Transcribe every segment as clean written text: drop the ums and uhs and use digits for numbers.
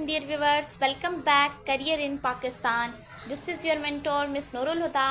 Assalamualaikum dear viewers, welcome back Career in Pakistan. This is your mentor Miss Nurul हुदा.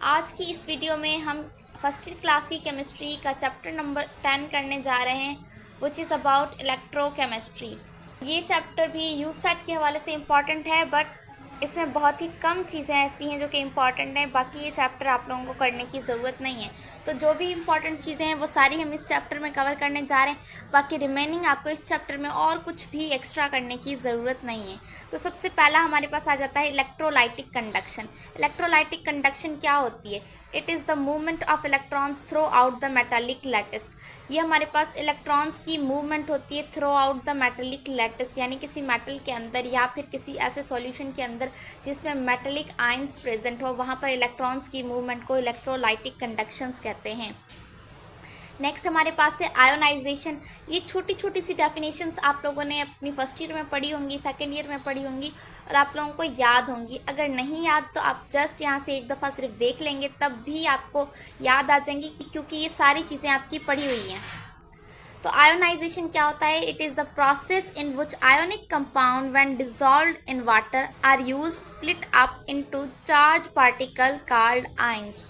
आज की इस video में हम फर्स्ट ईयर क्लास की केमिस्ट्री का चैप्टर नंबर 10 करने जा रहे हैं विच इज़ अबाउट इलेक्ट्रोकेमिस्ट्री. ये चैप्टर भी यूसेट के हवाले से इम्पॉर्टेंट है बट इसमें बहुत ही कम चीज़ें ऐसी हैं जो कि इम्पॉर्टेंट हैं. बाकी ये चैप्टर आप लोगों को करने की ज़रूरत नहीं है. तो जो भी इम्पॉर्टेंट चीज़ें हैं वो सारी हम इस चैप्टर में कवर करने जा रहे हैं. बाकी रिमेनिंग आपको इस चैप्टर में और कुछ भी एक्स्ट्रा करने की ज़रूरत नहीं है. तो सबसे पहला हमारे पास आ जाता है इलेक्ट्रोलाइटिक कंडक्शन. इलेक्ट्रोलाइटिक कंडक्शन क्या होती है? It is the movement of electrons through out the metallic lattice. ये हमारे पास इलेक्ट्रॉन्स की मूवमेंट होती है through out the metallic lattice, यानी किसी मेटल के अंदर या फिर किसी ऐसे सॉल्यूशन के अंदर जिसमें मेटालिक आयंस प्रेजेंट हो, वहाँ पर इलेक्ट्रॉन्स की मूवमेंट को इलेक्ट्रोलाइटिक कंडक्शंस कहते हैं. नेक्स्ट हमारे पास है आयोनाइजेशन. ये छोटी छोटी सी डेफिनेशंस आप लोगों ने अपनी फर्स्ट ईयर में पढ़ी होंगी, सेकंड ईयर में पढ़ी होंगी और आप लोगों को याद होंगी. अगर नहीं याद तो आप जस्ट यहाँ से एक दफ़ा सिर्फ देख लेंगे तब भी आपको याद आ जाएंगी क्योंकि ये सारी चीज़ें आपकी पढ़ी हुई हैं. तो आयोनाइजेशन क्या होता है? It is the process in which ionic compound when dissolved in water are use split up into charge particle called ions.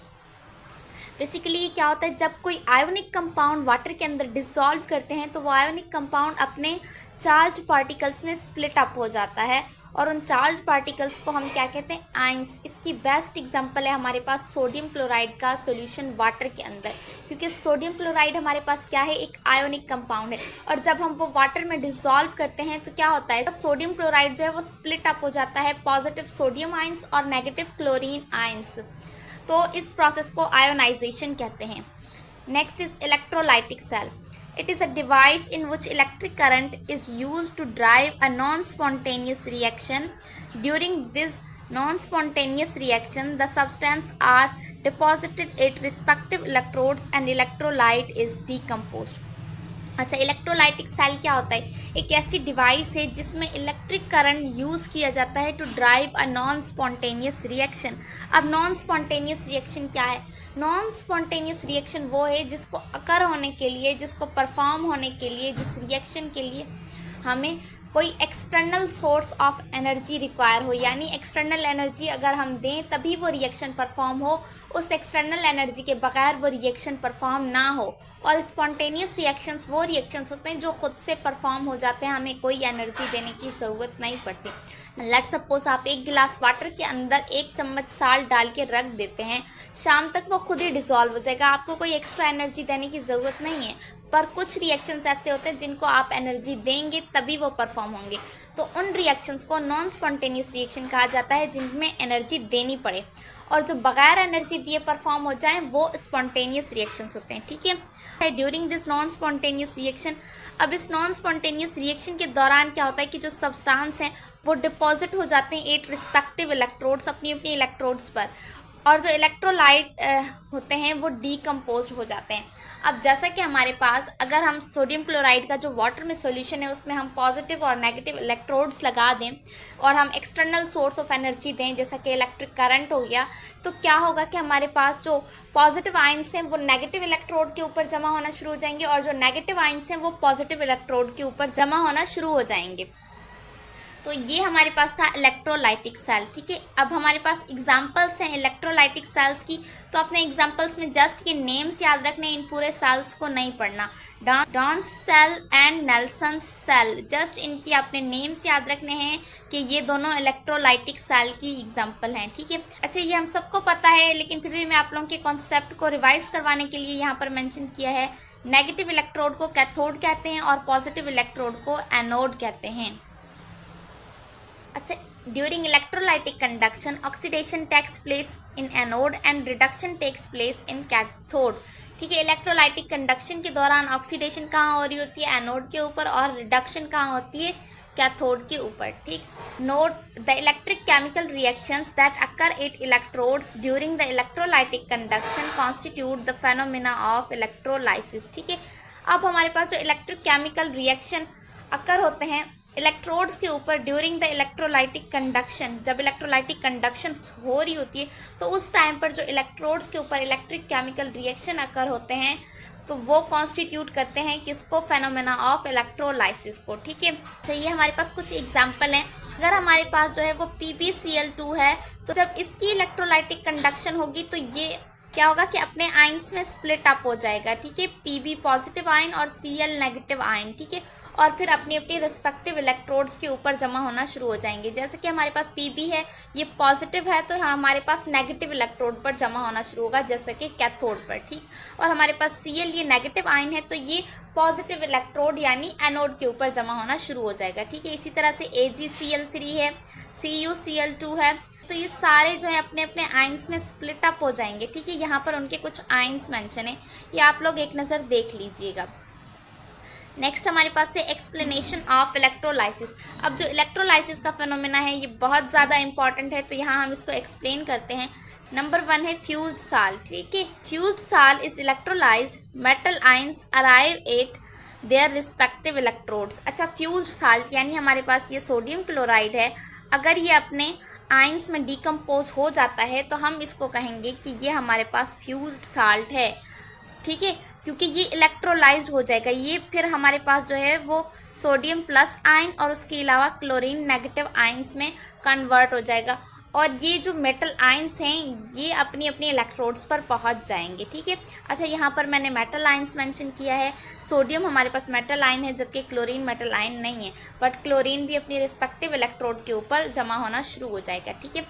Basically ये क्या होता है, जब कोई आयोनिक कंपाउंड वाटर के अंदर डिसॉल्व करते हैं तो वो आयोनिक कंपाउंड अपने चार्ज पार्टिकल्स में स्प्लिट अप हो जाता है और उन चार्ज पार्टिकल्स को हम क्या कहते हैं? आयंस. इसकी बेस्ट एग्जांपल है हमारे पास सोडियम क्लोराइड का सॉल्यूशन वाटर के अंदर, क्योंकि सोडियम क्लोराइड हमारे पास क्या है? एक आयोनिक कंपाउंड है और जब हम वो वाटर में डिसॉल्व करते हैं तो क्या होता है? सोडियम क्लोराइड जो है वो स्प्लिट अप हो जाता है पॉजिटिव सोडियम आयंस और नेगेटिव क्लोरीन आयंस. तो इस प्रोसेस को आयोनाइजेशन कहते हैं. Next is electrolytic cell. It is a device in which electric current is used to drive a non-spontaneous reaction. During this non-spontaneous reaction, the substance are deposited at respective electrodes and electrolyte is decomposed. अच्छा, electrolytic cell क्या होता है? एक ऐसी device है जिसमें electric current use किया जाता है to drive a non spontaneous reaction. अब नॉन स्पॉन्टेनियस रिएक्शन क्या है? नॉन स्पॉन्टेनियस रिएक्शन वो है जिसको अकर होने के लिए, जिसको परफॉर्म होने के लिए, जिस रिएक्शन के लिए हमें कोई external source of energy require हो, यानी एक्सटर्नल एनर्जी अगर हम दें तभी वो रिएक्शन परफॉर्म हो, उस एक्सटर्नल एनर्जी के बगैर वो रिएक्शन परफॉर्म ना हो. और स्पॉन्टेनियस रिएक्शंस वो रिएक्शंस होते हैं जो खुद से परफॉर्म हो जाते हैं, हमें कोई एनर्जी देने की ज़रूरत नहीं पड़ती. लेट्स सपोज आप एक गिलास वाटर के अंदर 1 चम्मच साल्ट डाल के रख देते हैं, शाम तक वो खुद ही डिसॉल्व हो जाएगा, आपको कोई एक्स्ट्रा एनर्जी देने की ज़रूरत नहीं है. पर कुछ रिएक्शंस ऐसे होते हैं जिनको आप एनर्जी देंगे तभी वो परफॉर्म होंगे. तो उन रिएक्शंस को नॉन स्पॉन्टेनियस रिएक्शन कहा जाता है जिनमें एनर्जी देनी पड़े, और जो बगैर एनर्जी दिए परफॉर्म हो जाएं वो स्पॉन्टेनियस रिएक्शंस होते हैं. ठीक है, during this non spontaneous reaction. अब इस नॉन स्पॉन्टेनियस रिएक्शन के दौरान क्या होता है कि जो सब्सटेंस हैं वो डिपॉजिट हो जाते हैं एट रिस्पेक्टिव इलेक्ट्रोड्स, अपनी अपनी इलेक्ट्रोड्स पर, और जो इलेक्ट्रोलाइट होते हैं वो डीकम्पोज हो जाते हैं. अब जैसा कि हमारे पास अगर हम सोडियम क्लोराइड का जो वाटर में सॉल्यूशन है उसमें हम पॉजिटिव और नेगेटिव इलेक्ट्रोड्स लगा दें और हम एक्सटर्नल सोर्स ऑफ एनर्जी दें जैसा कि इलेक्ट्रिक करंट हो गया, तो क्या होगा कि हमारे पास जो पॉजिटिव आयंस हैं वो नेगेटिव इलेक्ट्रोड के ऊपर जमा होना शुरू हो जाएंगे और जो नेगेटिव आयंस हैं वो पॉजिटिव इलेक्ट्रोड के ऊपर जमा होना शुरू हो जाएंगे. तो ये हमारे पास था इलेक्ट्रोलाइटिक सेल. ठीक है, अब हमारे पास एग्जांपल्स हैं इलेक्ट्रोलाइटिक सेल्स की, तो अपने एग्जांपल्स में जस्ट ये नेम्स याद रखने, इन पूरे सेल्स को नहीं पढ़ना. Downs cell and Nelson cell, just इनकी अपने नेम्स याद रखने हैं कि ये दोनों इलेक्ट्रोलाइटिक सेल की एग्जांपल हैं. ठीक है, अच्छा ये हम सबको पता है लेकिन फिर भी मैं आप लोगों के कॉन्सेप्ट को रिवाइज करवाने के लिए यहाँ पर मेंशन किया है. नेगेटिव इलेक्ट्रोड को कैथोड कहते हैं और पॉजिटिव इलेक्ट्रोड को एनोड कहते हैं. अच्छा, during electrolytic conduction oxidation takes place in anode and reduction takes place in cathode. ठीक है, इलेक्ट्रोलाइटिक कंडक्शन के दौरान ऑक्सीडेशन कहाँ हो रही होती है? एनोड के ऊपर, और रिडक्शन कहाँ होती है? कैथोड के ऊपर. ठीक, note the electric chemical reactions that occur at electrodes during the electrolytic conduction constitute the phenomena of electrolysis. ठीक है, अब हमारे पास जो इलेक्ट्रिक केमिकल रिएक्शन अकर होते हैं इलेक्ट्रोड्स के ऊपर ड्यूरिंग द इलेक्ट्रोलाइटिक कंडक्शन, जब इलेक्ट्रोलाइटिक कंडक्शन हो रही होती है तो उस टाइम पर जो इलेक्ट्रोड्स के ऊपर इलेक्ट्रिक केमिकल रिएक्शन अकर होते हैं तो वो कॉन्स्टिट्यूट करते हैं किसको, फेनोमेना ऑफ इलेक्ट्रोलाइसिस को। ठीक है, तो ये हमारे पास कुछ एग्जांपल हैं। अगर हमारे पास जो है वो PbCl2 है, तो जब इसकी इलेक्ट्रोलाइटिक कंडक्शन होगी तो ये क्या होगा कि अपने आयंस में स्प्लिट अप हो जाएगा। ठीक है, Pb पॉजिटिव आयन और Cl नेगेटिव आयन। ठीक है, और फिर अपनी अपनी रिस्पेक्टिव इलेक्ट्रोड्स के ऊपर जमा होना शुरू हो जाएंगे। जैसे कि हमारे पास Pb है, ये पॉजिटिव है, तो हमारे पास नेगेटिव इलेक्ट्रोड पर जमा होना शुरू होगा, जैसे कि कैथोड पर। ठीक, और हमारे पास Cl ये नेगेटिव आयन है, तो ये पॉजिटिव इलेक्ट्रोड यानी एनोड के ऊपर जमा होना शुरू हो जाएगा। ठीक है, इसी तरह से AgCl3 है, CuCl2 है, तो ये सारे जो है अपने अपने आयंस में स्प्लिट अप हो जाएंगे। ठीक है, यहाँ पर उनके कुछ आयंस मेंशन है, ये आप लोग एक नज़र देख लीजिएगा। नेक्स्ट हमारे पास है एक्सप्लेनेशन ऑफ इलेक्ट्रोलाइसिस। अब जो इलेक्ट्रोलाइसिस का फिनोमेना है ये बहुत ज़्यादा इंपॉर्टेंट है, तो यहाँ हम इसको एक्सप्लेन करते हैं। नंबर 1 है फ्यूज्ड साल्ट। ठीक है, fused salt is electrolysed metal ions arrive at their respective electrodes. अच्छा, फ्यूज्ड साल्ट यानी हमारे पास ये सोडियम क्लोराइड है, अगर ये अपने आयंस में डिकम्पोज हो जाता है तो हम इसको कहेंगे कि ये हमारे पास फ्यूज्ड साल्ट है। ठीक है, क्योंकि ये इलेक्ट्रोलाइज्ड हो जाएगा, ये फिर हमारे पास जो है वो सोडियम प्लस आयन और उसके अलावा क्लोरीन नेगेटिव आयंस में कन्वर्ट हो जाएगा, और ये जो मेटल आयंस हैं ये अपनी अपनी इलेक्ट्रोड्स पर पहुंच जाएंगे। ठीक है, अच्छा यहाँ पर मैंने मेटल आयंस मेंशन किया है। सोडियम हमारे पास मेटल आयन है, जबकि क्लोरीन मेटल आयन नहीं है, बट क्लोरीन भी अपनी रिस्पेक्टिव इलेक्ट्रोड के ऊपर जमा होना शुरू हो जाएगा। ठीक है,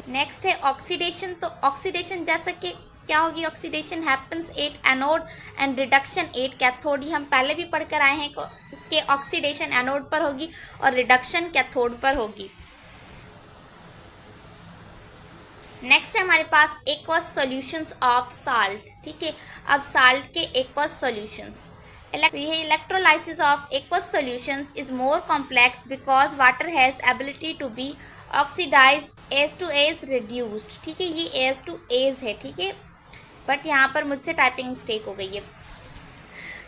नेक्स्ट है ऑक्सीडेशन। तो ऑक्सीडेशन जैसा कि क्या होगी, oxidation happens at anode and reduction at cathode. ये हम पहले भी पढ़कर आए हैं कि ऑक्सीडेशन एनोड पर होगी और रिडक्शन कैथोड पर होगी। नेक्स्ट है हमारे पास एक्वस सॉल्यूशंस ऑफ साल्ट। ठीक है, अब साल्ट के एक्वस सॉल्यूशंस, तो ये electrolysis of aqueous solutions is more complex because water has ability to be oxidised as to as reduced. ठीक है, ये एज टू एज है। ठीक है, बट यहाँ पर मुझसे टाइपिंग मिस्टेक हो गई है।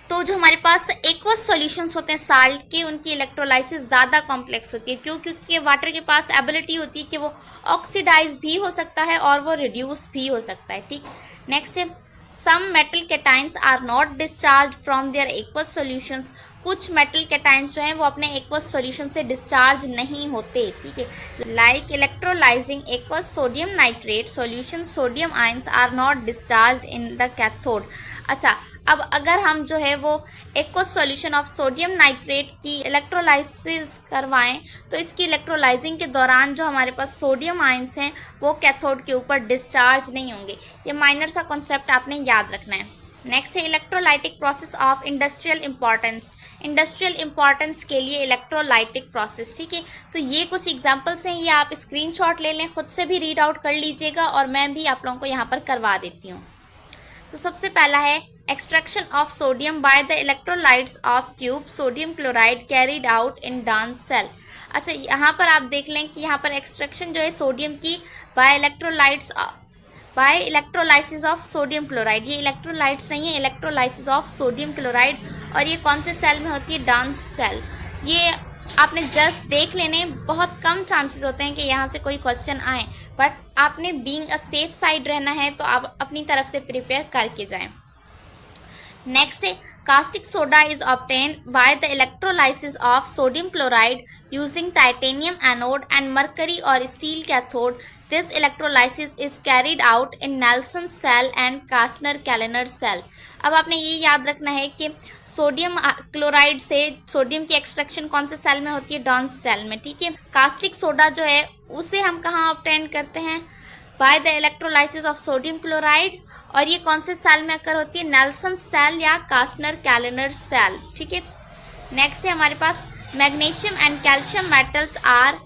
तो जो हमारे पास एक्वस सॉल्यूशंस होते हैं साल्ट के, उनकी इलेक्ट्रोलाइसिस ज़्यादा कॉम्प्लेक्स होती है। क्यों? क्योंकि वाटर के पास एबिलिटी होती है कि वो ऑक्सीडाइज भी हो सकता है और वो रिड्यूस भी हो सकता है। ठीक, नेक्स्ट है some metal cations are not discharge from their aqueous solutions. कुछ मेटल कैटाइंस जो हैं वो अपने एक्वस सॉल्यूशन से डिस्चार्ज नहीं होते। ठीक है, like electrolysing aqueous sodium nitrate solution sodium ions are not discharge in the cathode. अच्छा, अब अगर हम जो है वो aqueous solution of sodium nitrate की इलेक्ट्रोलाइसिस करवाएं तो इसकी इलेक्ट्रोलाइजिंग के दौरान जो हमारे पास सोडियम आयंस हैं वो कैथोड के ऊपर डिस्चार्ज नहीं होंगे। ये माइनर सा कॉन्सेप्ट आपने याद रखना है। नेक्स्ट है electrolytic process of industrial importance. Industrial importance के लिए इलेक्ट्रोलाइटिक प्रोसेस। ठीक है, तो ये कुछ एग्जांपल्स हैं, ये आप स्क्रीनशॉट ले लें, खुद से भी रीड आउट कर लीजिएगा और मैं भी आप लोगों को यहाँ पर करवा देती हूँ। तो सबसे पहला है extraction of sodium by the electrolytes of tube sodium chloride carried out in Downs cell. अच्छा, यहाँ पर आप देख लें कि यहाँ पर एक्सट्रैक्शन जो है सोडियम की by electrolysis of sodium chloride. ये इलेक्ट्रोलाइट्स नहीं है, इलेक्ट्रोलाइसिस ऑफ सोडियम क्लोराइड, और ये कौन से सेल में होती है, डांस सेल। ये आपने जस्ट देख लेने, बहुत कम चांसेस होते हैं कि यहाँ से कोई क्वेश्चन आए, बट आपने बीइंग अ सेफ साइड रहना है तो आप अपनी तरफ से प्रिपेयर करके जाएं। नेक्स्ट है caustic soda is obtain by the electrolysis of sodium chloride using titanium anode and mercury और steel cathode. This electrolysis is carried out in Nelson cell and Castner Kellner cell. अब आपने ये याद रखना है कि सोडियम क्लोराइड से sodium की एक्सट्रैक्शन कौन से सेल में होती है, डांस सेल में। ठीक है, कास्टिक सोडा जो है उसे हम कहाँ ऑब्टेन करते हैं, bye the electrolysis of sodium chloride, और ये कौन से सेल में अकर होती है, नेल्सन सेल या कास्टनर कैलेनर सेल। ठीक है, नेक्स्ट है हमारे पास magnesium and calcium metals are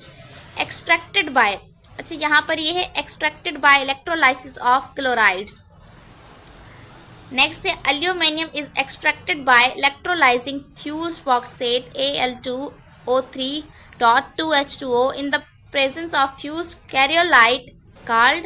extracted by. अच्छा, यहाँ पर ये है extracted by electrolysis of chlorides. Next है aluminium is extracted by electrolysing fused bauxite Al2O3.2H2O in the presence of fused cryolite called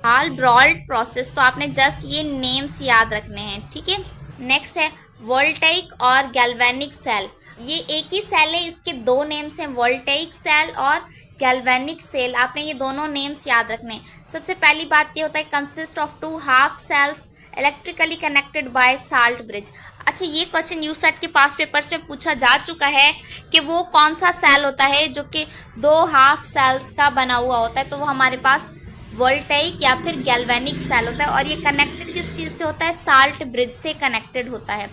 Hall Heroult process. तो आपने जस्ट ये names याद रखने हैं। ठीक है, नेक्स्ट है वोल्टेइक और गैल्वेनिक सेल। ये एक ही सेल है, इसके दो नेम्स हैं, वोल्टेइक सेल और गैल्वेनिक सेल। आपने ये दोनों नेम्स याद रखने हैं। सबसे पहली बात ये होता है consist of two half cells electrically connected by salt bridge. अच्छा, ये क्वेश्चन यूसेट के पास पेपर्स में पूछा जा चुका है कि वो कौन सा सेल होता है जो कि 2 हाफ सेल्स का बना हुआ होता है। तो वो हमारे पास वोल्टेइक या फिर गैल्वेनिक सेल होता है, और ये कनेक्टेड किस चीज़ से होता है? साल्ट ब्रिज से कनेक्टेड होता है।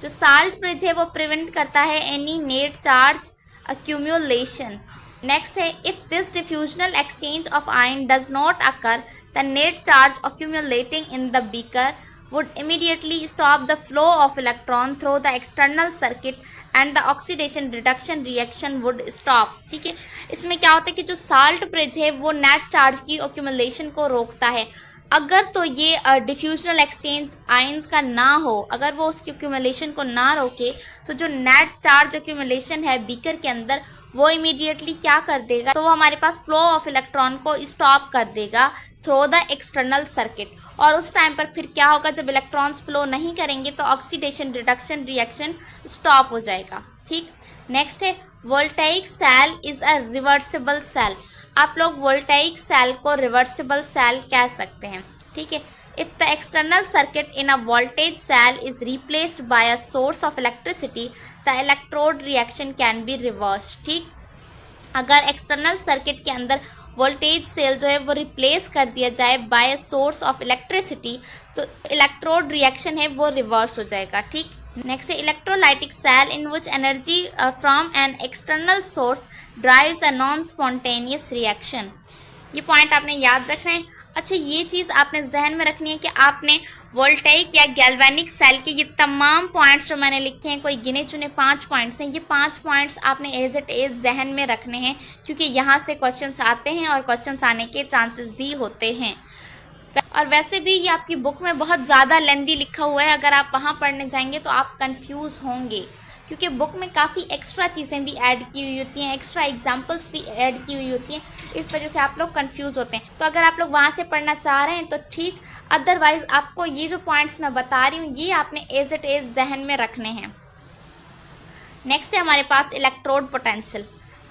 जो साल्ट ब्रिज है वो प्रिवेंट करता है any net charge accumulation. Next है, if this diffusional exchange of ion does not occur, the net charge accumulating in the beaker would immediately stop the flow of electron through the external circuit and the oxidation reduction reaction would stop। ठीक है, इसमें क्या होता है कि जो salt bridge है वो नेट चार्ज की accumulation को रोकता है। अगर तो ये डिफ्यूजनल एक्सचेंज आयंस का ना हो, अगर वो उसकी एक्यूमुलेशन को ना रोके, तो जो नेट चार्ज एक्यूमुलेशन है बीकर के अंदर वो इमीडिएटली क्या कर देगा? तो वो हमारे पास फ्लो ऑफ इलेक्ट्रॉन को स्टॉप कर देगा थ्रू द एक्सटर्नल सर्किट। और उस टाइम पर फिर क्या होगा? जब इलेक्ट्रॉन्स फ्लो नहीं करेंगे तो ऑक्सीडेशन रिडक्शन रिएक्शन स्टॉप हो जाएगा। ठीक, नेक्स्ट है, voltaic cell is a reversible cell. आप लोग वोल्टेइक सेल को रिवर्सिबल सेल कह सकते हैं। ठीक है, if the external circuit in a voltage cell is replaced by a source of electricity, the electrode reaction can be reversed. ठीक, अगर एक्सटर्नल सर्किट के अंदर वोल्टेज सेल जो है वो रिप्लेस कर दिया जाए बाय सोर्स ऑफ इलेक्ट्रिसिटी, तो इलेक्ट्रोड रिएक्शन है वो रिवर्स हो जाएगा। ठीक, नेक्स्ट है, electrolytic cell in which energy from an external source drives a non spontaneous reaction. ये पॉइंट आपने याद रखना है। अच्छा, ये चीज़ आपने जहन में रखनी है कि आपने वोल्टेइक या गैल्वेनिक सेल के ये तमाम पॉइंट्स जो मैंने लिखे हैं, कोई गिने चुने 5 पॉइंट्स हैं, ये 5 पॉइंट्स आपने एज इट इज़ जहन में रखने हैं, क्योंकि यहाँ से क्वेश्चंस आते हैं और क्वेश्चंस आने के चांसेस भी होते हैं। और वैसे भी ये आपकी बुक में बहुत ज़्यादा लेंदी लिखा हुआ है, अगर आप वहाँ पढ़ने जाएंगे तो आप कंफ्यूज होंगे, क्योंकि बुक में काफ़ी एक्स्ट्रा चीज़ें भी ऐड की हुई होती हैं, एक्स्ट्रा एग्जांपल्स भी ऐड की हुई होती हैं, इस वजह से आप लोग कंफ्यूज होते हैं। तो अगर आप लोग वहाँ से पढ़ना चाह रहे हैं तो ठीक, अदरवाइज़ आपको ये जो पॉइंट्स मैं बता रही हूँ ये आपने एज इट इज़ जहन में रखने हैं। नेक्स्ट है हमारे पास electrode potential.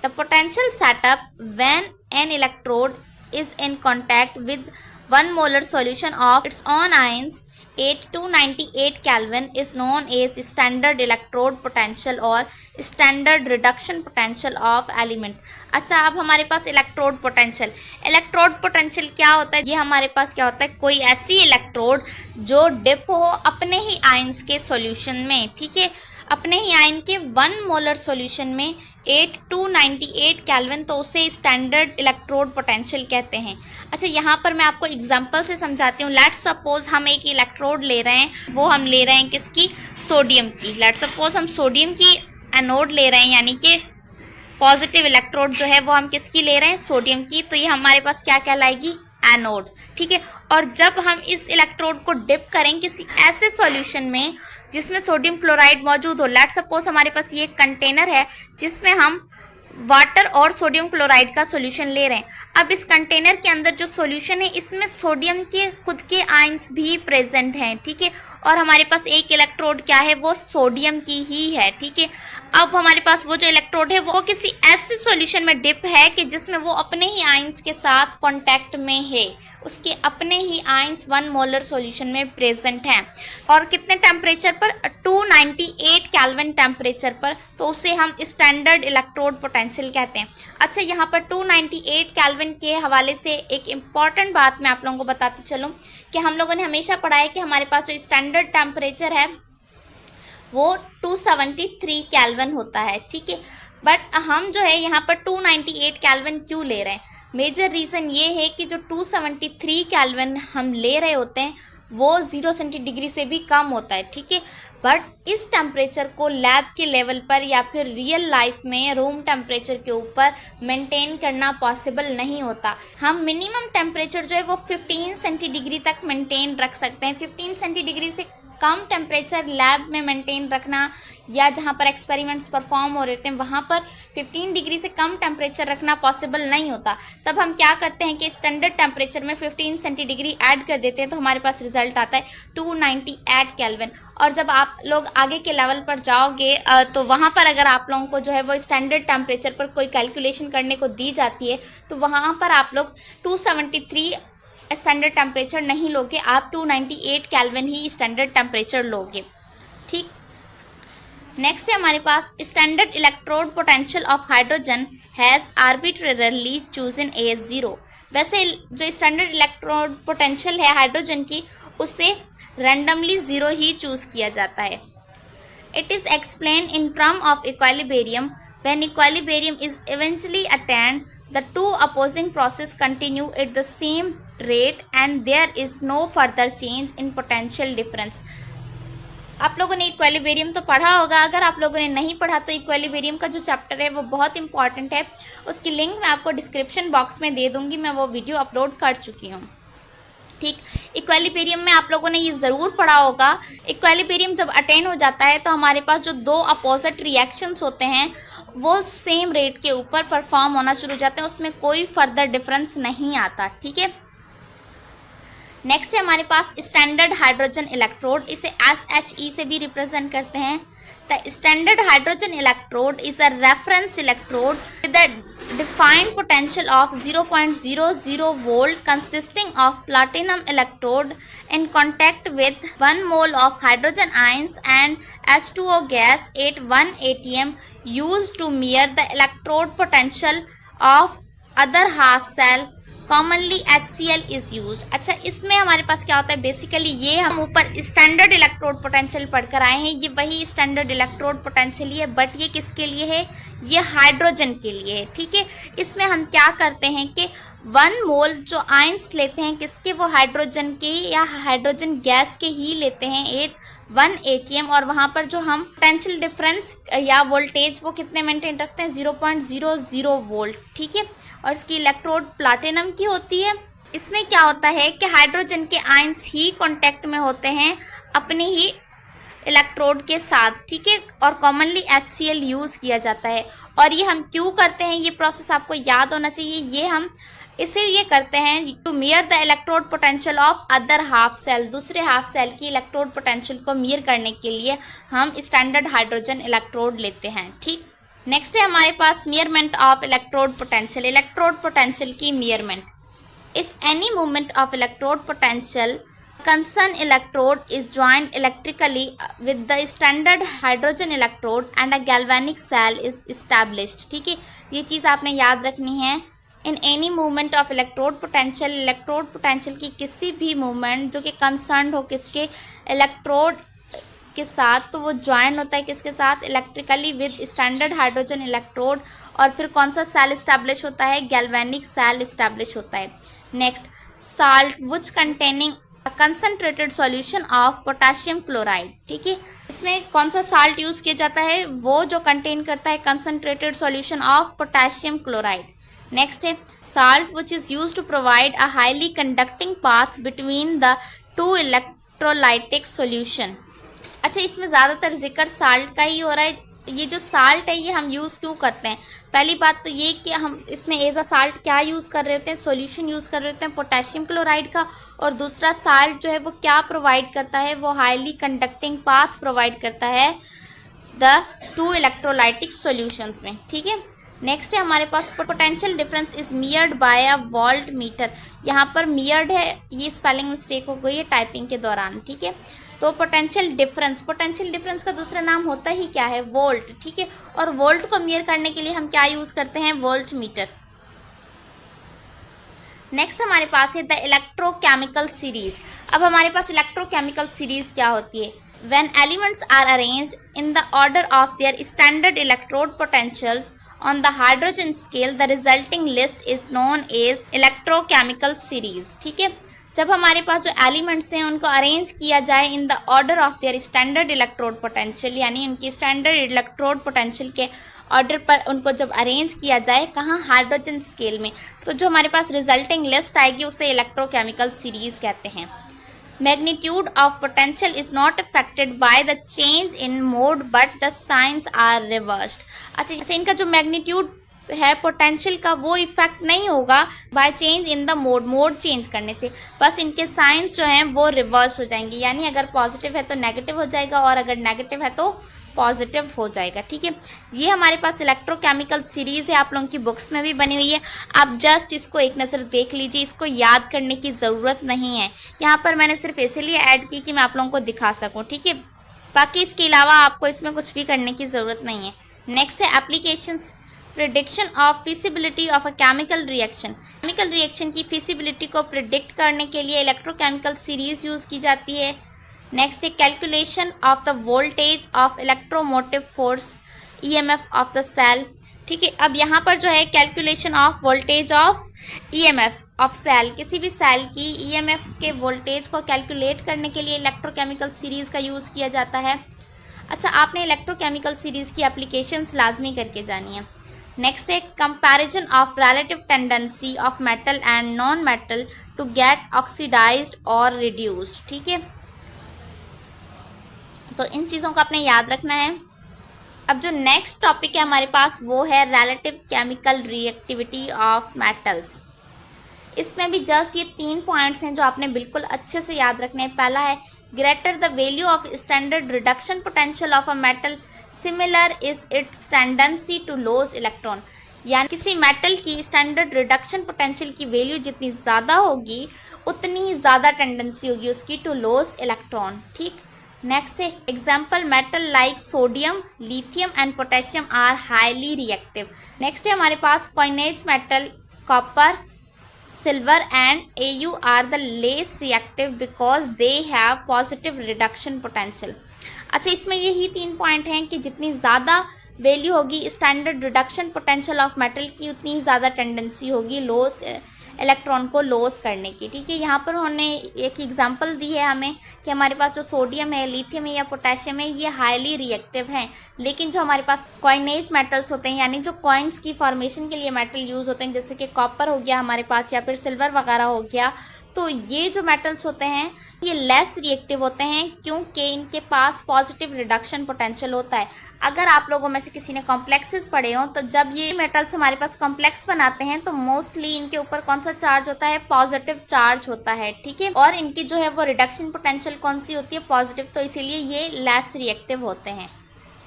The potential setup when an electrode is in contact with 1 molar solution of its own ions 8298 Kelvin is known as the standard electrode potential or standard reduction potential of element। अच्छा, अब हमारे पास electrode potential क्या होता है? ये हमारे पास क्या होता है? कोई ऐसी इलेक्ट्रोड जो डिप हो अपने ही आयंस के सॉल्यूशन में। ठीक है, अपने ही आयन के 1 मोलर सॉल्यूशन में 8298 केल्विन, तो उसे स्टैंडर्ड इलेक्ट्रोड पोटेंशियल कहते हैं। अच्छा, यहाँ पर मैं आपको एग्जांपल से समझाती हूँ। लेट्स सपोज हम एक इलेक्ट्रोड ले रहे हैं, वो हम ले रहे हैं किसकी? सोडियम की। लेट्स सपोज हम सोडियम की एनोड ले रहे हैं, यानी कि पॉजिटिव इलेक्ट्रोड जो है वो हम किसकी ले रहे हैं? सोडियम की। तो ये हमारे पास क्या कहलाएगी? एनोड। ठीक है, और जब हम इस इलेक्ट्रोड को डिप करें किसी ऐसे सॉल्यूशन में जिसमें सोडियम क्लोराइड मौजूद हो, लेट्स सपोज हमारे पास ये कंटेनर है जिसमें हम वाटर और सोडियम क्लोराइड का सॉल्यूशन ले रहे हैं। अब इस कंटेनर के अंदर जो सॉल्यूशन है इसमें सोडियम के खुद के आयंस भी प्रेजेंट हैं। ठीक है, और हमारे पास एक इलेक्ट्रोड क्या है? वो सोडियम की ही है। ठीक है, अब हमारे पास वो जो इलेक्ट्रोड है वो किसी ऐसे सॉल्यूशन में डिप है कि जिसमें वो अपने ही आयंस के साथ कांटेक्ट में है, उसके अपने ही आयंस 1 मोलर सॉल्यूशन में प्रेजेंट हैं, और कितने टेम्परेचर पर? 298 केल्विन टेम्परेचर पर। तो उसे हम स्टैंडर्ड इलेक्ट्रोड पोटेंशियल कहते हैं। अच्छा, यहाँ पर 298 केल्विन के हवाले से एक इम्पॉर्टेंट बात मैं आप लोगों को बताती चलूँ कि हम लोगों ने हमेशा पढ़ा है कि हमारे पास जो स्टैंडर्ड टेम्परेचर है वो 273 केल्विन होता है। ठीक है, बट हम जो है यहाँ पर 298 केल्विन क्यों ले रहे हैं? मेजर रीज़न ये है कि जो 273 केल्विन हम ले रहे होते हैं वो 0 सेंटीडिग्री से भी कम होता है। ठीक है, बट इस टेम्परेचर को लैब के लेवल पर या फिर रियल लाइफ में रूम टेम्परेचर के ऊपर मेंटेन करना पॉसिबल नहीं होता। हम मिनिमम टेम्परेचर जो है वो 15 सेंटीडिग्री तक मेंटेन रख सकते हैं। 15 सेंटीडिग्री से कम टेम्परेचर लैब में मेंटेन रखना या जहाँ पर एक्सपेरिमेंट्स परफॉर्म हो रहे होते हैं वहाँ पर 15 डिग्री से कम टेम्परेचर रखना पॉसिबल नहीं होता। तब हम क्या करते हैं कि स्टैंडर्ड टेम्परेचर में 15 सेंटीडिग्री ऐड कर देते हैं, तो हमारे पास रिजल्ट आता है 298 केल्विन। और जब आप लोग आगे के लेवल पर जाओगे तो वहाँ पर अगर आप लोगों को जो है वो स्टैंडर्ड टेम्परेचर पर कोई कैलकुलेशन करने को दी जाती है तो वहाँ पर आप लोग 273 स्टैंडर्ड टेम्परेचर नहीं लोगे, आप 298 केल्विन ही स्टैंडर्ड टेम्परेचर लोगे। ठीक, नेक्स्ट है हमारे पास standard electrode potential of hydrogen has arbitrarily chosen as 0। वैसे जो स्टैंडर्ड इलेक्ट्रोड पोटेंशियल है हाइड्रोजन की, उसे रैंडमली 0 ही चूज किया जाता है। It is explain in term of equilibrium. When equilibrium is eventually attained, the two opposing process continue at the same rate and there is no further change in potential difference. आप लोगों ने equilibrium तो पढ़ा होगा, अगर आप लोगों ने नहीं पढ़ा तो इक्विलिब्रियम का जो चैप्टर है वो बहुत इंपॉर्टेंट है, उसकी लिंक मैं आपको डिस्क्रिप्शन बॉक्स में दे दूंगी, मैं वो वीडियो अपलोड कर चुकी हूँ। ठीक, इक्विलिब्रियम में आप लोगों ने ये ज़रूर पढ़ा होगा, इक्विलिब्रियम जब अटेन हो जाता है तो हमारे पास जो दो अपोजिट रिएक्शंस होते हैं वो सेम रेट के ऊपर परफॉर्म होना शुरू हो जाते हैं, उसमें कोई फर्दर डिफरेंस नहीं आता। ठीक है, नेक्स्ट है हमारे पास स्टैंडर्ड हाइड्रोजन इलेक्ट्रोड, इसे SHE से भी रिप्रेजेंट करते हैं। The standard hydrogen electrode is a reference electrode with a defined potential of 0.00 volt consisting of platinum electrode in contact with 1 mole of hydrogen ions and H2O gas at 1 atm used to measure the electrode potential of other half cell, commonly HCl is used। अच्छा, इसमें हमारे पास क्या होता है, basically ये हम ऊपर standard electrode potential पढ़कर आए हैं, ये वही स्टैंडर्ड इलेक्ट्रोड पोटेंशियल ही है, बट ये किसके लिए है, ये हाइड्रोजन के लिए है। ठीक है, इसमें हम क्या करते हैं कि 1 मोल जो आयंस लेते हैं किसके, वो हाइड्रोजन के या हाइड्रोजन गैस के ही लेते हैं 1 atm, और वहाँ पर जो हम पोटेंशियल डिफरेंस या वोल्टेज वो कितने मेंटेन रखते हैं, 0.00 वोल्ट। ठीक है, और इसकी इलेक्ट्रोड प्लाटिनम की होती है। इसमें क्या होता है कि हाइड्रोजन के आयंस ही कांटेक्ट में होते हैं अपने ही इलेक्ट्रोड के साथ। ठीक है, और कॉमनली HCl यूज़ किया जाता है। और ये हम क्यों करते हैं, ये प्रोसेस आपको याद होना चाहिए, ये हम इसीलिए करते हैं to measure the electrode potential of other half cell, दूसरे हाफ सेल की इलेक्ट्रोड पोटेंशियल को मेयर करने के लिए हम स्टैंडर्ड हाइड्रोजन इलेक्ट्रोड लेते हैं। ठीक, नेक्स्ट है हमारे पास measurement of electrode potential, electrode potential की measurement. If any movement of electrode potential concerned electrode is joined electrically with the standard hydrogen electrode and a galvanic cell is established। ठीक है, ये चीज़ आपने याद रखनी है। In any movement of electrode potential, electrode potential की किसी भी मूवमेंट जो कि कंसर्न हो किसके, इलेक्ट्रोड के साथ, तो वो ज्वाइन होता है किसके साथ, electrically with standard hydrogen electrode, और फिर कौन सा सेल इस्टेब्लिश होता है, गैल्वेनिक सेल इस्टेब्लिश होता है। Next, salt which containing concentrated solution of potassium chloride. ठीक है, इसमें कौन सा साल्ट यूज़ किया जाता है, वो जो कंटेन करता है concentrated solution of potassium chloride. Next है salt which is use to provide a highly conducting path between the two electrolytic solution. अच्छा, इसमें ज़्यादातर जिक्र साल्ट का ही हो रहा है। ये जो साल्ट है ये हम यूज़ क्यों करते हैं, पहली बात तो ये कि हम इसमें एज अ साल्ट क्या यूज़ कर रहे होते हैं, सॉल्यूशन यूज़ कर रहे होते हैं पोटेशियम क्लोराइड का, और दूसरा साल्ट जो है वो क्या प्रोवाइड करता है, वो हाईली कंडक्टिंग पाथ प्रोवाइड करता है द टू इलेक्ट्रोलाइटिक सॉल्यूशंस में। ठीक है, नेक्स्ट है हमारे पास potential difference is measured by a volt meter. यहाँ पर मियर्ड है, ये स्पेलिंग मिस्टेक हो गई है टाइपिंग के दौरान। ठीक है, तो पोटेंशियल डिफरेंस का दूसरा नाम होता ही क्या है, वोल्ट। ठीक है, और वोल्ट को मेयर करने के लिए हम क्या यूज़ करते हैं, वोल्ट मीटर। नेक्स्ट हमारे पास है द इलेक्ट्रोकेमिकल सीरीज। अब हमारे पास इलेक्ट्रोकेमिकल सीरीज क्या होती है, when elements are arranged in the order of their standard electrode potentials on the hydrogen scale, the resulting list is known as electrochemical series। ठीक है, जब हमारे पास जो एलिमेंट्स हैं उनको अरेंज किया जाए इन the order of their standard electrode potential, यानी उनकी स्टैंडर्ड इलेक्ट्रोड पोटेंशियल के ऑर्डर पर उनको जब अरेंज किया जाए, कहाँ, हाइड्रोजन स्केल में, तो जो हमारे पास रिजल्टिंग लिस्ट आएगी उसे इलेक्ट्रोकेमिकल सीरीज कहते हैं। Magnitude of potential is not affected by the change in mode but the signs are reversed। अच्छा, इनका जो मैग्नीट्यूड है पोटेंशियल का वो इफेक्ट नहीं होगा by change in the mode change करने से, बस इनके साइंस जो हैं वो रिवर्स हो जाएंगे, यानी अगर पॉजिटिव है तो नेगेटिव हो जाएगा और अगर नेगेटिव है तो पॉजिटिव हो जाएगा। ठीक है, ये हमारे पास इलेक्ट्रोकेमिकल सीरीज़ है, आप लोगों की बुक्स में भी बनी हुई है। आप जस्ट इसको एक नज़र देख लीजिए, इसको याद करने की ज़रूरत नहीं है। यहाँ पर मैंने सिर्फ इसीलिए ऐड की कि मैं आप लोगों को दिखा सकूँ। ठीक है, बाकी इसके अलावा आपको इसमें कुछ भी करने की ज़रूरत नहीं है। नेक्स्ट है applications, prediction of feasibility of a chemical reaction. Chemical reaction की फिजिबिलिटी को प्रिडिक्ट करने के लिए इलेक्ट्रोकेमिकल सीरीज यूज़ की जाती है। नेक्स्ट है calculation of the voltage of electromotive force EMF of the cell. ठीक है, अब यहाँ पर जो है calculation of voltage of EMF of cell, किसी भी सेल की ईएमएफ के वोल्टेज को कैलकुलेट करने के लिए इलेक्ट्रोकेमिकल सीरीज़ का यूज़ किया जाता है। अच्छा, आपने इलेक्ट्रोकेमिकल सीरीज़ की एप्लीकेशंस लाजमी करके जानी है। नेक्स्ट है comparison of relative tendency of metal and non metal to get oxidised और रिड्यूस्ड। ठीक है, तो इन चीज़ों को आपने याद रखना है। अब जो नेक्स्ट टॉपिक है हमारे पास वो है relative chemical reactivity of metals. इसमें भी जस्ट ये 3 पॉइंट्स हैं जो आपने बिल्कुल अच्छे से याद रखने हैं। पहला है greater the value of standard reduction potential of a metal similar is its tendency to lose electron, यानी किसी मेटल की स्टैंडर्ड रिडक्शन पोटेंशियल की वैल्यू जितनी ज़्यादा होगी उतनी ज़्यादा टेंडेंसी होगी उसकी टू लॉस इलेक्ट्रॉन। ठीक, नेक्स्ट है example metal like sodium, lithium and potassium are highly reactive. Next है हमारे पास coinage metal copper, silver and AU are the less reactive because they have positive reduction potential. अच्छा, इसमें यही 3 point हैं कि जितनी ज़्यादा वैल्यू होगी standard reduction potential of metal की उतनी ही ज़्यादा टेंडेंसी होगी लॉस इलेक्ट्रॉन को लॉस करने की। ठीक है, यहाँ पर उन्होंने एक एग्जांपल दी है हमें कि हमारे पास जो सोडियम है, लिथियम है या पोटेशियम है ये हाईली रिएक्टिव हैं, लेकिन जो हमारे पास कॉइनेज मेटल्स होते हैं यानी जो कॉइन्स की फॉर्मेशन के लिए मेटल यूज़ होते हैं जैसे कि कॉपर हो गया हमारे पास या फिर सिल्वर वगैरह हो गया, तो ये जो मेटल्स होते हैं ये लेस रिएक्टिव होते हैं क्योंकि इनके पास पॉजिटिव रिडक्शन पोटेंशियल होता है। अगर आप लोगों में से किसी ने कॉम्प्लेक्सेस पढ़े हों तो जब ये मेटल्स हमारे पास कॉम्प्लेक्स बनाते हैं तो मोस्टली इनके ऊपर कौन सा चार्ज होता है, पॉजिटिव चार्ज होता है। ठीक है, और इनकी जो है वो रिडक्शन पोटेंशियल कौन सी होती है, पॉजिटिव, तो इसीलिए ये लेस रिएक्टिव होते हैं।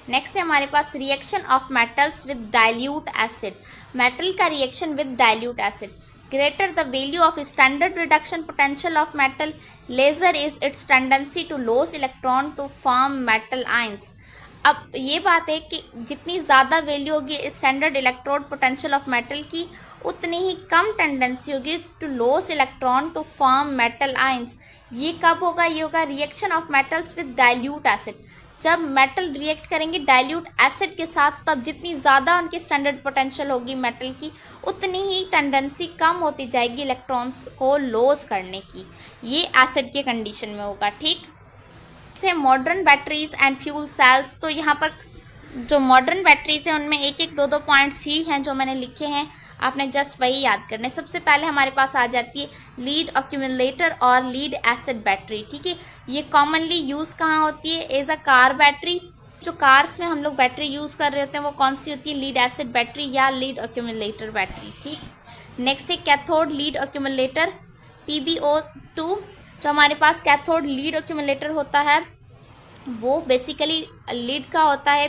नेक्स्ट है हमारे पास reaction of metals with dilute acid. Metal का reaction with dilute acid, greater the value of standard reduction potential of metal, lesser is its tendency to lose electron to form metal ions। अब ये बात है कि जितनी ज़्यादा value होगी standard electrode potential of metal की उतनी ही कम टेंडेंसी होगी to lose electron to form metal ions. ये कब होगा, ये होगा reaction of metals with dilute acid. जब मेटल रिएक्ट करेंगे डाइल्यूट एसिड के साथ तब जितनी ज़्यादा उनकी स्टैंडर्ड पोटेंशियल होगी मेटल की उतनी ही टेंडेंसी कम होती जाएगी इलेक्ट्रॉन्स को लॉस करने की। ये एसिड के कंडीशन में होगा। ठीक है, modern batteries and fuel cells. तो यहाँ पर जो मॉडर्न बैटरीज हैं उनमें एक एक 2-2 पॉइंट्स ही हैं जो मैंने लिखे हैं, आपने जस्ट वही याद करना है। सबसे पहले हमारे पास आ जाती है लीड अक्यूमुलेटर और लीड एसिड बैटरी। ठीक है, ये कॉमनली यूज़ कहाँ होती है, एज अ कार बैटरी। जो कार्स में हम लोग बैटरी यूज़ कर रहे होते हैं वो कौन सी होती है, लीड एसिड बैटरी या लीड अक्यूमुलेटर बैटरी। ठीक, नेक्स्ट है कैथोड लीड अक्यूमुलेटर PbO2। जो हमारे पास कैथोड लीड अक्यूमुलेटर होता है वो बेसिकली लीड का होता है।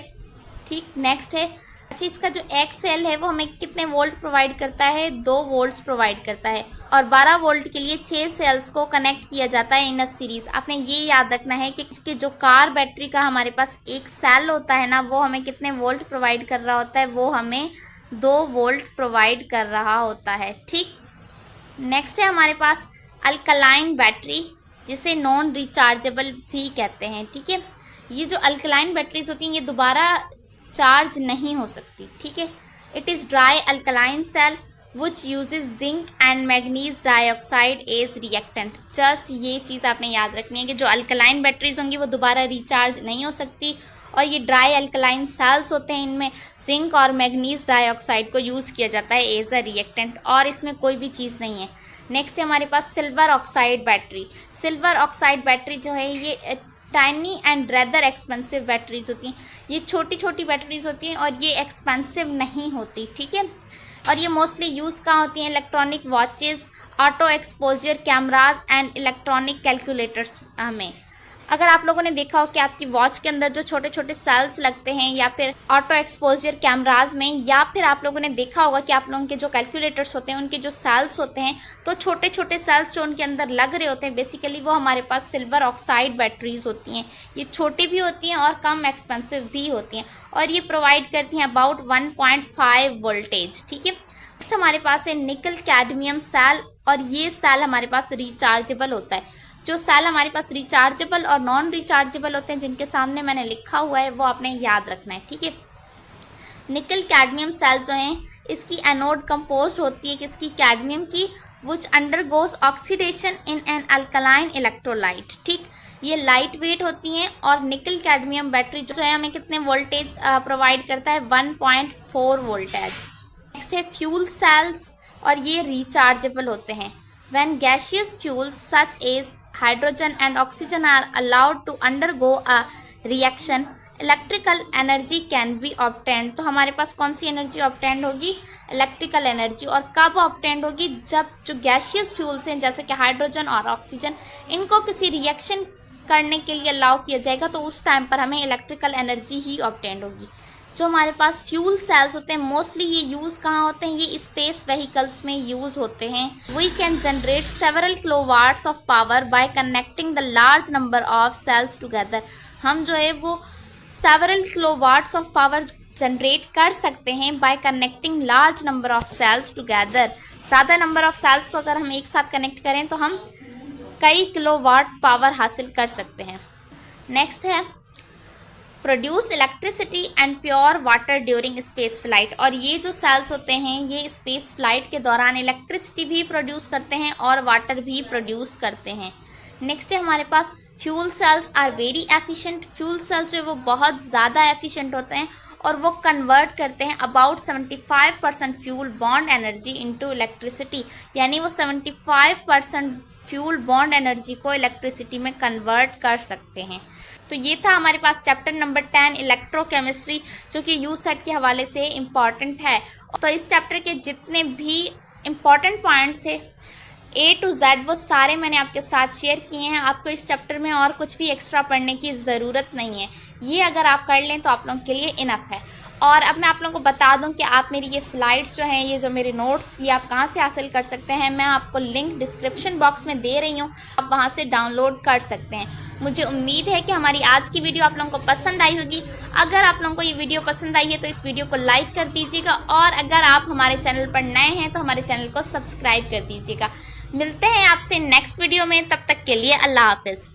ठीक, नेक्स्ट है अच्छा, इसका जो एक सेल है वो हमें कितने वोल्ट प्रोवाइड करता है, 2 वोल्ट्स प्रोवाइड करता है और 12 वोल्ट के लिए 6 सेल्स को कनेक्ट किया जाता है इन अ सीरीज। आपने ये याद रखना है कि जो कार बैटरी का हमारे पास एक सेल होता है ना वो हमें कितने वोल्ट प्रोवाइड कर रहा होता है, वो हमें 2 वोल्ट प्रोवाइड कर रहा होता है। ठीक, नेक्स्ट है हमारे पास अल्कलाइन बैटरी जिसे नॉन रिचार्जेबल भी कहते हैं। ठीक है, ये जो अल्कलाइन बैटरीज होती हैं ये दोबारा चार्ज नहीं हो सकती। ठीक है, it is dry alkaline cell which uses zinc and manganese dioxide as reactant. Just ये चीज़ आपने याद रखनी है कि जो अल्कलाइन बैटरीज होंगी वो दोबारा रिचार्ज नहीं हो सकती और ये ड्राई अल्कलाइन सेल्स होते हैं, इनमें जिंक और मैग्नीज डाइऑक्साइड को यूज़ किया जाता है एज अ रिएक्टेंट और इसमें कोई भी चीज़ नहीं है। नेक्स्ट है हमारे पास silver oxide battery. Silver oxide battery जो है ये tiny and rather expensive batteries होती हैं। ये छोटी छोटी बैटरीज होती हैं और ये एक्सपेंसिव नहीं होती। ठीक है, और ये मोस्टली यूज़ कहाँ होती हैं, electronic watches, auto exposure cameras and electronic calculators में। अगर आप लोगों ने देखा हो कि आपकी वॉच के अंदर जो छोटे छोटे सेल्स लगते हैं, या फिर ऑटो एक्सपोजर कैमराज में, या फिर आप लोगों ने देखा होगा कि आप लोगों के जो कैलकुलेटर्स होते हैं उनके जो सेल्स होते हैं, तो छोटे छोटे सेल्स जो उनके अंदर लग रहे होते हैं बेसिकली वो हमारे पास सिल्वर ऑक्साइड बैटरीज होती हैं। ये छोटी भी होती हैं और कम एक्सपेंसिव भी होती हैं, और ये प्रोवाइड करती हैं अबाउट 1.5 वोल्टेज। ठीक है। नेक्स्ट हमारे पास है निकल कैडमियम सेल, और ये सेल हमारे पास रिचार्जेबल होता है। जो सेल हमारे पास रिचार्जेबल और नॉन रिचार्जेबल होते हैं, जिनके सामने मैंने लिखा हुआ है, वो आपने याद रखना है। ठीक है। निकल कैडमियम सेल जो हैं, इसकी एनोड कंपोज्ड होती है किसकी, कैडमियम की, विच undergoes oxidation in an alkaline electrolyte. ठीक, ये लाइट वेट होती हैं, और निकल कैडमियम बैटरी जो है हमें कितने वोल्टेज प्रोवाइड करता है, 1.4 वोल्टेज। नेक्स्ट है फ्यूल सेल्स, और ये रिचार्जेबल होते हैं। When gaseous fuels such as hydrogen and oxygen are allowed to undergo a reaction, electrical energy can be obtained. तो हमारे पास कौन सी एनर्जी ऑब्टेन्ड होगी, इलेक्ट्रिकल एनर्जी। और कब ऑब्टेन्ड होगी, जब जो गैसियस फ्यूल्स हैं जैसे कि हाइड्रोजन और ऑक्सीजन, इनको किसी रिएक्शन करने के लिए अलाउ किया जाएगा, तो उस टाइम पर हमें इलेक्ट्रिकल एनर्जी ही ऑब्टेन्ड होगी। जो हमारे पास फ्यूल सेल्स होते हैं मोस्टली ये यूज़ कहाँ होते हैं, ये स्पेस व्हीकल्स में यूज़ होते हैं। We can generate several kilowatts of power by connecting the large number of cells together. हम जो है वो several kilowatts of power generate कर सकते हैं by connecting large number of cells together. ज़्यादा नंबर ऑफ सेल्स को अगर हम एक साथ कनेक्ट करें तो हम कई किलोवाट पावर हासिल कर सकते हैं। नेक्स्ट है produce electricity and pure water during space flight, और ये जो सेल्स होते हैं ये स्पेस फ्लाइट के दौरान इलेक्ट्रिसिटी भी प्रोड्यूस करते हैं और वाटर भी प्रोड्यूस करते हैं। नेक्स्ट है हमारे पास fuel cells are very efficient. Fuel cells जो वो बहुत ज़्यादा एफिशिएंट होते हैं, और वो कन्वर्ट करते हैं about 75% fuel bond energy into electricity, यानी वो 75% फ्यूल बॉन्ड एनर्जी को इलेक्ट्रिसिटी में कन्वर्ट कर सकते हैं। तो ये था हमारे पास चैप्टर नंबर 10 इलेक्ट्रोकेमिस्ट्री, जो कि यूसेट के हवाले से इम्पॉर्टेंट है। तो इस चैप्टर के जितने भी इम्पॉर्टेंट पॉइंट्स थे A to Z वो सारे मैंने आपके साथ शेयर किए हैं। आपको इस चैप्टर में और कुछ भी एक्स्ट्रा पढ़ने की ज़रूरत नहीं है। ये अगर आप कर लें तो आप लोगों के लिए इनफ है। और अब मैं आप लोगों को बता दूं कि आप मेरी ये स्लाइड्स जो हैं, ये जो मेरे नोट्स, ये आप कहाँ से हासिल कर सकते हैं। मैं आपको लिंक डिस्क्रिप्शन बॉक्स में दे रही हूँ, आप वहाँ से डाउनलोड कर सकते हैं। मुझे उम्मीद है कि हमारी आज की वीडियो आप लोगों को पसंद आई होगी। अगर आप लोगों को ये वीडियो पसंद आई है तो इस वीडियो को लाइक कर दीजिएगा, और अगर आप हमारे चैनल पर नए हैं तो हमारे चैनल को सब्सक्राइब कर दीजिएगा। मिलते हैं आपसे नेक्स्ट वीडियो में, तब तक के लिए अल्लाह हाफिज़।